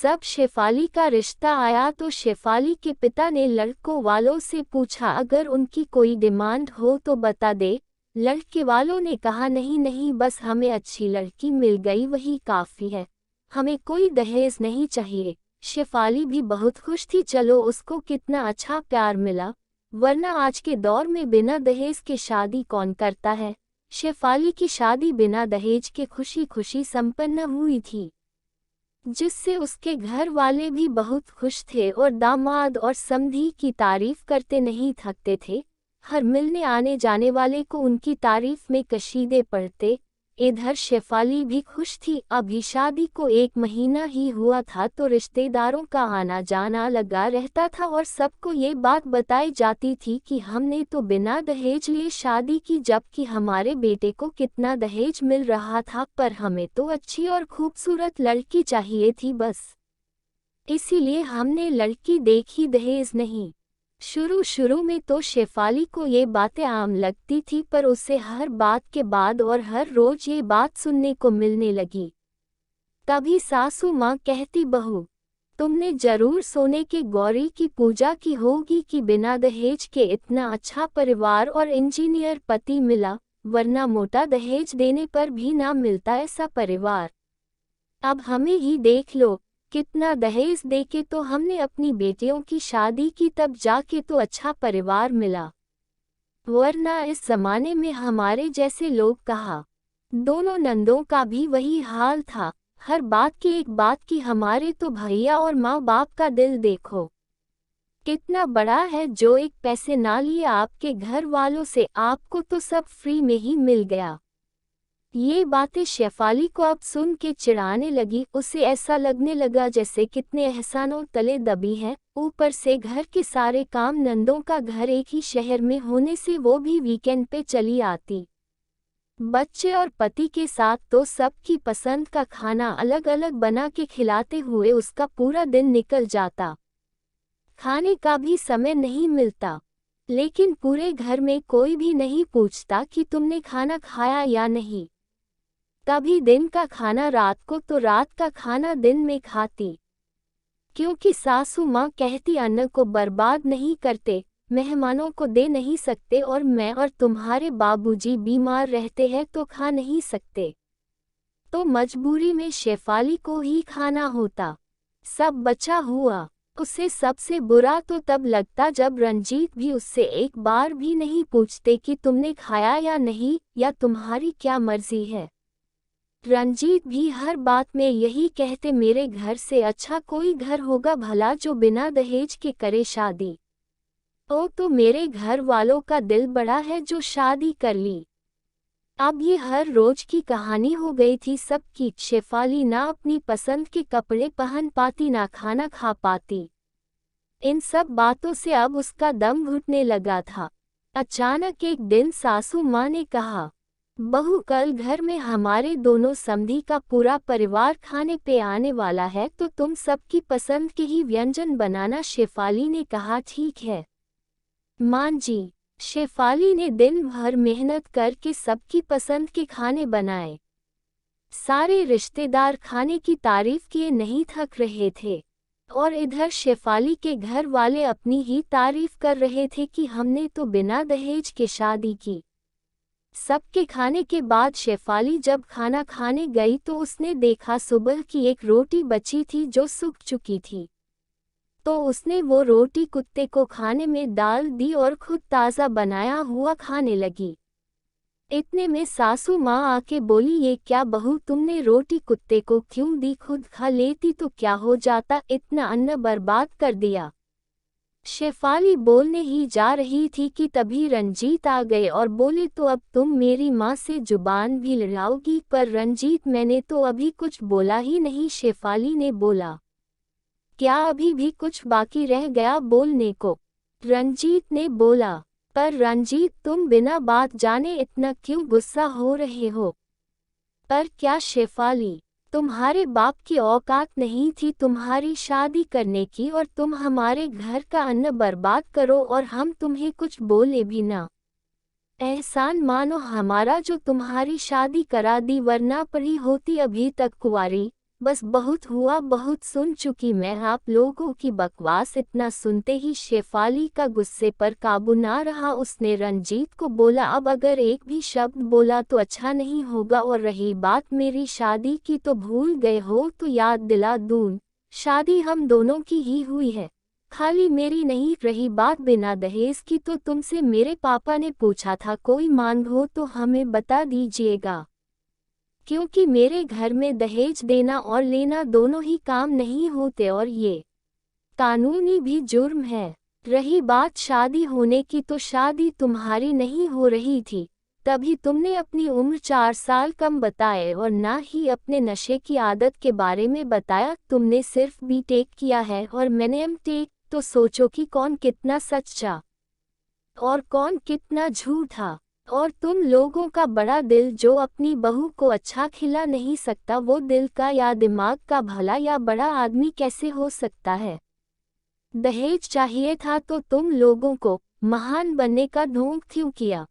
जब शेफाली का रिश्ता आया तो शेफाली के पिता ने लड़कों वालों से पूछा, अगर उनकी कोई डिमांड हो तो बता दे। लड़के वालों ने कहा, नहीं नहीं, बस हमें अच्छी लड़की मिल गई वही काफ़ी है, हमें कोई दहेज नहीं चाहिए। शेफाली भी बहुत खुश थी, चलो उसको कितना अच्छा प्यार मिला, वरना आज के दौर में बिना दहेज के शादी कौन करता है। शेफाली की शादी बिना दहेज के खुशी खुशी संपन्न हुई थी, जिससे उसके घर वाले भी बहुत खुश थे और दामाद और समधी की तारीफ करते नहीं थकते थे। हर मिलने आने जाने वाले को उनकी तारीफ में कशीदे पड़ते। इधर शेफाली भी खुश थी, अभी शादी को 1 महीना ही हुआ था तो रिश्तेदारों का आना जाना लगा रहता था और सबको ये बात बताई जाती थी कि हमने तो बिना दहेज लिए शादी की, जबकि हमारे बेटे को कितना दहेज मिल रहा था, पर हमें तो अच्छी और खूबसूरत लड़की चाहिए थी बस, इसीलिए हमने लड़की देखी, दहेज नहीं। शुरू में तो शेफाली को ये बातें आम लगती थी, पर उसे हर बात के बाद और हर रोज ये बात सुनने को मिलने लगी। तभी सासू माँ कहती, बहू तुमने जरूर सोने के गौरी की पूजा की होगी कि बिना दहेज के इतना अच्छा परिवार और इंजीनियर पति मिला, वरना मोटा दहेज देने पर भी ना मिलता ऐसा परिवार। अब हमें ही देख लो, कितना दहेज देके तो हमने अपनी बेटियों की शादी की, तब जाके तो अच्छा परिवार मिला, वरना इस जमाने में हमारे जैसे लोग कहाँ। दोनों नंदों का भी वही हाल था, हर बात की एक बात की, हमारे तो भैया और माँ बाप का दिल देखो कितना बड़ा है, जो एक पैसे ना लिए आपके घर वालों से, आपको तो सब फ्री में ही मिल गया। ये बातें शेफाली को अब सुन के चिढ़ाने लगी, उसे ऐसा लगने लगा जैसे कितने एहसानों तले दबी है। ऊपर से घर के सारे काम, नंदों का घर एक ही शहर में होने से वो भी वीकेंड पे चली आती। बच्चे और पति के साथ तो सबकी पसंद का खाना अलग अलग बना के खिलाते हुए उसका पूरा दिन निकल जाता, खाने का भी समय नहीं मिलता। लेकिन पूरे घर में कोई भी नहीं पूछता कि तुमने खाना खाया या नहीं। कभी दिन का खाना रात को तो रात का खाना दिन में खाती, क्योंकि सासू माँ कहती, अन्न को बर्बाद नहीं करते, मेहमानों को दे नहीं सकते, और मैं और तुम्हारे बाबूजी बीमार रहते हैं तो खा नहीं सकते, तो मजबूरी में शेफाली को ही खाना होता। सब बचा हुआ उसे सबसे बुरा तो तब लगता जब रंजीत भी उससे एक बार भी नहीं पूछते कि तुमने खाया या नहीं, या तुम्हारी क्या मर्जी है। रंजीत भी हर बात में यही कहते, मेरे घर से अच्छा कोई घर होगा भला जो बिना दहेज के करे शादी। ओ तो मेरे घर वालों का दिल बड़ा है जो शादी कर ली। अब ये हर रोज की कहानी हो गई थी सबकी। शेफाली ना अपनी पसंद के कपड़े पहन पाती, ना खाना खा पाती। इन सब बातों से अब उसका दम घुटने लगा था। अचानक एक दिन सासू माँ ने कहा, बहू कल घर में हमारे दोनों समधी का पूरा परिवार खाने पे आने वाला है, तो तुम सबकी पसंद के ही व्यंजन बनाना। शेफाली ने कहा, ठीक है माँ जी। शेफाली ने दिन भर मेहनत करके सबकी पसंद के खाने बनाए। सारे रिश्तेदार खाने की तारीफ किए नहीं थक रहे थे, और इधर शेफाली के घर वाले अपनी ही तारीफ कर रहे थे कि हमने तो बिना दहेज के शादी की। सबके खाने के बाद शेफाली जब खाना खाने गई तो उसने देखा सुबह की एक रोटी बची थी जो सूख चुकी थी, तो उसने वो रोटी कुत्ते को खाने में डाल दी और खुद ताज़ा बनाया हुआ खाने लगी। इतने में सासू माँ आके बोली, ये क्या बहू, तुमने रोटी कुत्ते को क्यों दी, खुद खा लेती तो क्या हो जाता, इतना अन्न बर्बाद कर दिया। शेफाली बोलने ही जा रही थी कि तभी रंजीत आ गए और बोले, तो अब तुम मेरी माँ से जुबान भी लड़ाओगी। पर रंजीत, मैंने तो अभी कुछ बोला ही नहीं। शेफाली ने बोला, क्या अभी भी कुछ बाकी रह गया बोलने को? रंजीत ने बोला, पर रंजीत तुम बिना बात जाने इतना क्यों गुस्सा हो रहे हो? पर क्या शेफाली, तुम्हारे बाप की औकात नहीं थी तुम्हारी शादी करने की, और तुम हमारे घर का अन्न बर्बाद करो और हम तुम्हें कुछ बोले भी ना। एहसान मानो हमारा जो तुम्हारी शादी करा दी, वरना पड़ी होती अभी तक कुंवारी। बस बहुत हुआ, बहुत सुन चुकी मैं आप लोगों की बकवास। इतना सुनते ही शेफाली का गुस्से पर काबू ना रहा। उसने रंजीत को बोला, अब अगर एक भी शब्द बोला तो अच्छा नहीं होगा, और रही बात मेरी शादी की तो भूल गए हो तो याद दिला दूं, शादी हम दोनों की ही हुई है, खाली मेरी नहीं। रही बात बिना दहेज की तो तुमसे मेरे पापा ने पूछा था, कोई मांग हो तो हमें बता दीजिएगा, क्योंकि मेरे घर में दहेज देना और लेना दोनों ही काम नहीं होते और ये कानूनी भी जुर्म है। रही बात शादी होने की तो शादी तुम्हारी नहीं हो रही थी, तभी तुमने अपनी उम्र 4 साल कम बताए और ना ही अपने नशे की आदत के बारे में बताया। तुमने सिर्फ बीटेक किया है और मैंने एमटेक, तो सोचो कि कौन कितना सच्चा और कौन कितना झूठा। और तुम लोगों का बड़ा दिल जो अपनी बहू को अच्छा खिला नहीं सकता, वो दिल का या दिमाग का भला या बड़ा आदमी कैसे हो सकता है। दहेज चाहिए था तो तुम लोगों को महान बनने का ढोंग क्यों किया।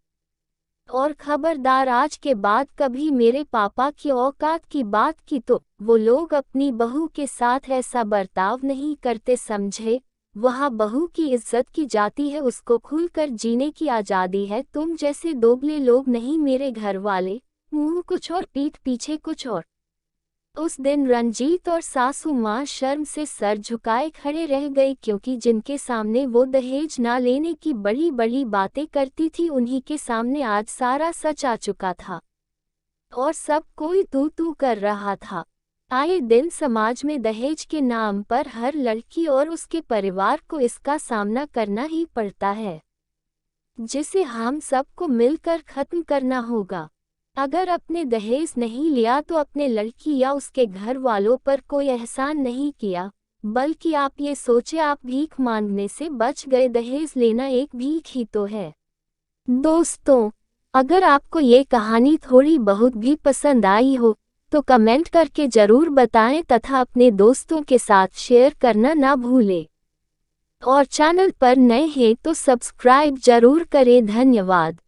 और खबरदार, आज के बाद कभी मेरे पापा की औकात की बात की तो वो लोग अपनी बहू के साथ ऐसा बर्ताव नहीं करते, समझे। वहाँ बहू की इज्जत की जाती है, उसको खुलकर जीने की आज़ादी है। तुम जैसे दोगले लोग नहीं मेरे घर वाले, मुंह कुछ और पीठ पीछे कुछ और। उस दिन रंजीत और सासू माँ शर्म से सर झुकाए खड़े रह गए, क्योंकि जिनके सामने वो दहेज ना लेने की बड़ी बड़ी बातें करती थी, उन्हीं के सामने आज सारा सच आ चुका था और सब कोई तू तू कर रहा था। आए दिन समाज में दहेज के नाम पर हर लड़की और उसके परिवार को इसका सामना करना ही पड़ता है, जिसे हम सबको मिलकर खत्म करना होगा। अगर अपने दहेज नहीं लिया तो अपने लड़की या उसके घर वालों पर कोई एहसान नहीं किया, बल्कि आप ये सोचे आप भीख मांगने से बच गए। दहेज लेना एक भीख ही तो है। दोस्तों, अगर आपको ये कहानी थोड़ी बहुत भी पसंद आई हो तो कमेंट करके ज़रूर बताएं तथा अपने दोस्तों के साथ शेयर करना ना भूलें। और चैनल पर नए हैं तो सब्सक्राइब जरूर करें। धन्यवाद।